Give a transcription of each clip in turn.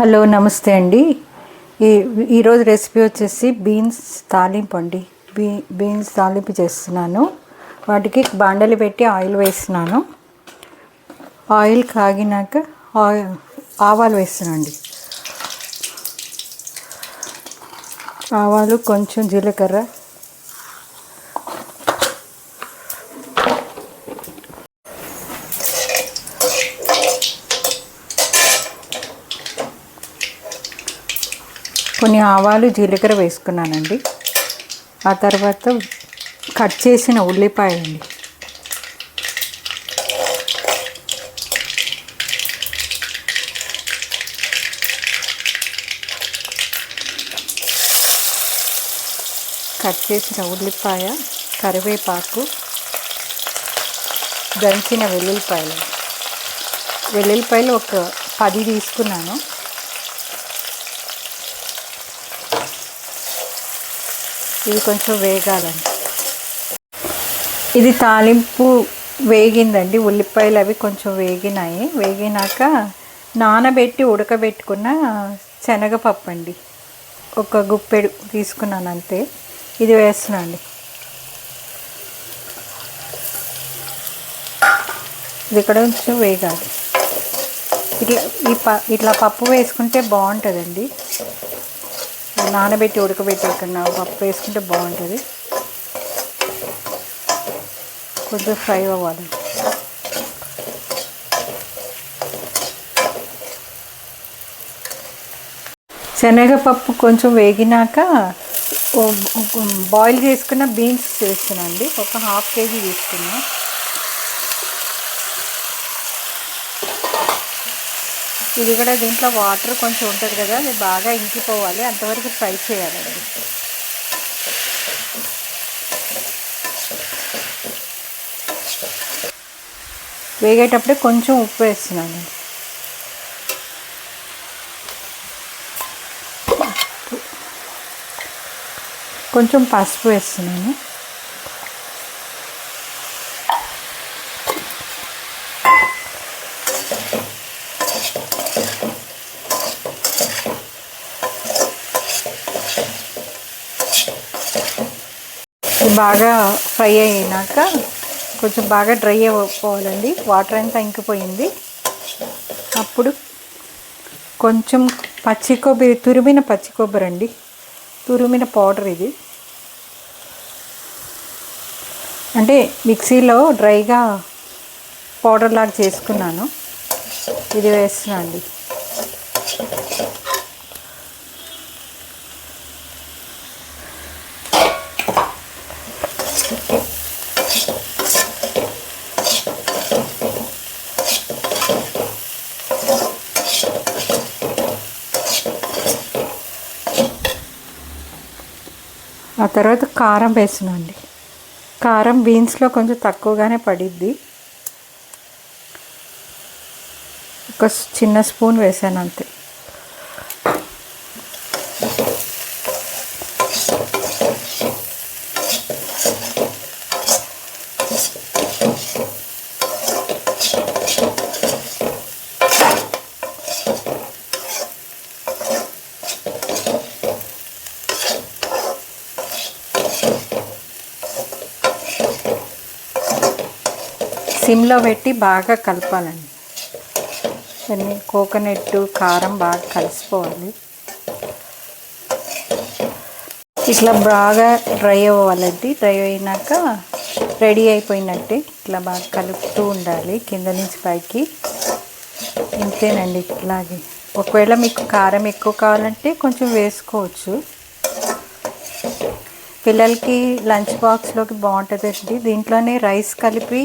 Hello నమస్తే అండి. ఈరోజు రెసిపీ వచ్చేసి బీన్స్ తాలింపు అండి. బీన్స్ తాలింపు చేస్తున్నాను. వాటికి బాండలి పెట్టి ఆయిల్ వేస్తున్నాను. ఆయిల్ కాగినాక ఆవాలు వేస్తున్నాండి. ఆవాలు, కొంచెం జీలకర్ర, కొన్ని ఆవాలు, జీలకర్ర వేసుకున్నానండి. ఆ తర్వాత కట్ చేసిన ఉల్లిపాయలండి. కట్ చేసిన ఉల్లిపాయ, కరివేపాకు, దంచిన వెల్లుల్లిపాయలు ఒక 10 తీసుకున్నాను. ఇది కొంచెం వేగాలండి. ఇది తాలింపు వేగిందండి. ఉల్లిపాయలు అవి కొంచెం వేగినాక నానబెట్టి ఉడకబెట్టుకున్న శనగపప్పు అండి, ఒక గుప్పెడు తీసుకున్నాను అంతే. ఇది వేస్తున్నాను అండి. ఇది కొంచెం వేగాలి. ఇట్లా పప్పు వేసుకుంటే బాగుంటుందండి. నానబెట్టి ఉడకబెట్టేకన్నా పప్పు వేసుకుంటే బాగుంటుంది. కొంచెం ఫ్రై అవ్వాలి. శనగపప్పు కొంచెం వేగినాక బాయిల్ చేసుకున్న బీన్స్ వేస్తున్నాను అండి. ఒక 1/2 kg తీసుకున్నా. ఇది కూడా దీంట్లో వాటర్ కొంచెం ఉంటుంది కదా, అది బాగా ఇంకిపోవాలి, అంతవరకు ఫ్రై చేయాలండి. వేగేటప్పుడే కొంచెం ఉప్పు వేస్తున్నాను. కొంచెం పసుపు వేస్తున్నాను. బాగా ఫ్రై అయినాక కొంచెం బాగా డ్రై అయిపోవాలండి. వాటర్ అంతా ఇంకిపోయింది. అప్పుడు కొంచెం తురిమిన పచ్చి కొబ్బరి అండి, తురిమిన పౌడర్. ఇది అంటే మిక్సీలో డ్రైగా పౌడర్ లాగా చేసుకున్నాను. ఇది వేస్తున్నాను అండి. ఆ తర్వాత కారం వేస్తున్నాండి. కారం బీన్స్లో కొంచెం తక్కువగానే పడిద్ది. ఒక చిన్న స్పూన్ వేసాను అంతే. సిమ్లో పెట్టి బాగా కలపాలండి. అన్నీ కోకోనట్, కారం బాగా కలిసిపోవాలి. ఇట్లా బాగా డ్రై అవ్వాలండి. డ్రై అయినాక రెడీ అయిపోయినట్టే. ఇట్లా బాగా కలుపుతూ ఉండాలి కింద నుంచి పైకి. ఇంతేనండి. ఇట్లాగే ఒకవేళ మీకు కారం ఎక్కువ కావాలంటే కొంచెం వేసుకోవచ్చు. పిల్లలకి లంచ్ బాక్స్లోకి బాగుంటుందండి. దీంట్లోనే రైస్ కలిపి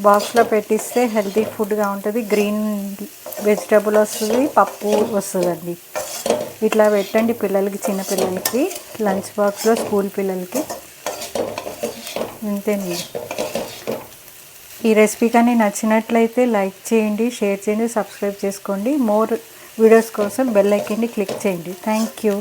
బాక్స్లో పెట్టిస్తే హెల్తీ ఫుడ్గా ఉంటుంది. గ్రీన్ వెజిటబుల్ వస్తుంది, పప్పు వస్తుందండి. ఇట్లా పెట్టండి పిల్లలకి, చిన్నపిల్లలకి లంచ్ బాక్స్లో, స్కూల్ పిల్లలకి. అంతేనండి. ఈ రెసిపీ కానీ నచ్చినట్లయితే లైక్ చేయండి, షేర్ చేయండి, సబ్స్క్రైబ్ చేసుకోండి. మోర్ వీడియోస్ కోసం బెల్ ఐకాన్ని క్లిక్ చేయండి. Thank you.